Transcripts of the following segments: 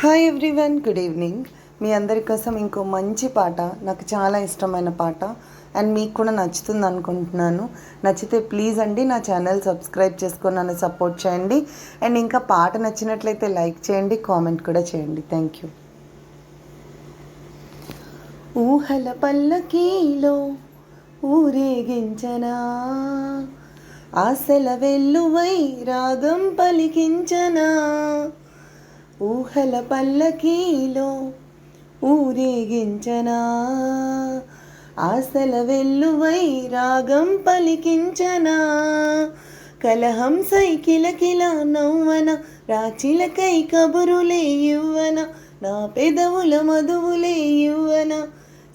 Hi everyone, good evening. మీ అందరి కోసం ఇంకో మంచి పాట, నాకు చాలా ఇష్టమైన పాట అండ్ మీకు కూడా నచ్చుతుంది అనుకుంటున్నాను. నచ్చితే ప్లీజ్ అండి నా ఛానల్ సబ్స్క్రైబ్ చేసుకొని నన్ను సపోర్ట్ చేయండి. అండ్ ఇంకా పాట నచ్చినట్లయితే లైక్ చేయండి, కామెంట్ కూడా చేయండి. Thank you. ఊహల పల్లకీలో ఊరేగించనా, ఆశల వెల్లువై రాగం పలికించనా. ఊహల పల్లకీలో ఊరేగించనా, ఆశల వెల్లువై రాగం పలికించనా. కలహం సైకిలకిల నవ్వన, రాచిలకై కబురులే ఇవ్వన, నా పెదవుల మధువులే ఇవ్వన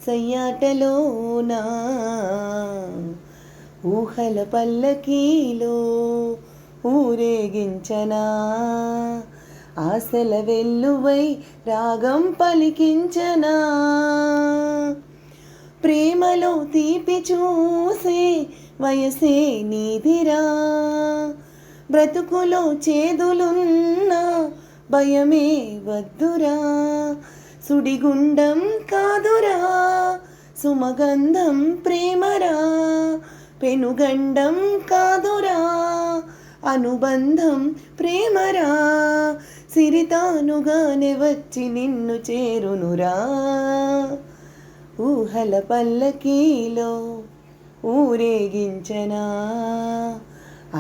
సయ్యాటలోనా. ఊహల పల్లకీలో ఊరేగించనా, ఆశల వెల్లువై రాగం పలికించనా. ప్రేమలో తీపి చూసే వయసే నీదిరా, బ్రతుకులో చేదులున్నా భయమే వద్దురా. సుడిగుండం కాదురా, సుమగంధం ప్రేమరా, పెనుగండం కాదురా, అనుబంధం ప్రేమరా. సిరితానుగానే వచ్చి నిన్ను చేరునురా. ఊహల పల్లకీలో ఊరేగించనా,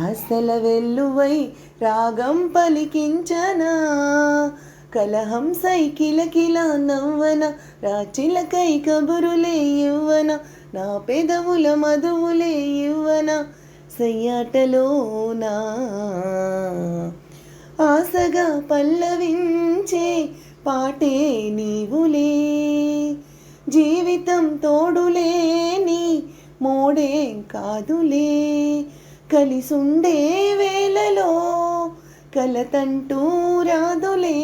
ఆశల వెల్లువై రాగం పలికించనా. కలహం సైకిలకిల నవ్వన, రాచిలకై కబురులే ఇవ్వన, నా పెదవుల మధువులే ఇవ్వన సయ్యాటలోనా. ఆశగా పల్లవించే పాటే నీవులే, జీవితం తోడులేని మోడేం కాదులే. కలిసుండే వేళలో కలతంటూ రాదులే,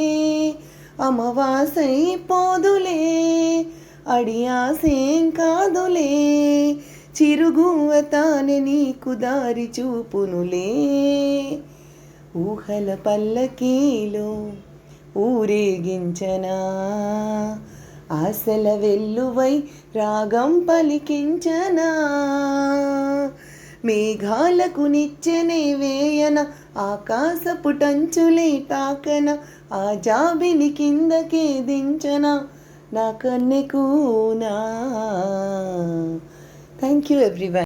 అమవాసై పోదులే, అడియాసేం కాదులే. చిరుగువతానే నీకు దారి చూపునులే. ఊహల పల్లకీలో ఊరేగించనా, ఆశల వెల్లువై రాగం పలికించనా. మేఘాలకు నిచ్చెనే వేయన, ఆకాశపు టంచులే తాకన, ఆ జాబిని కిందకే దించన నా కన్నెకూనా. Thank you everyone.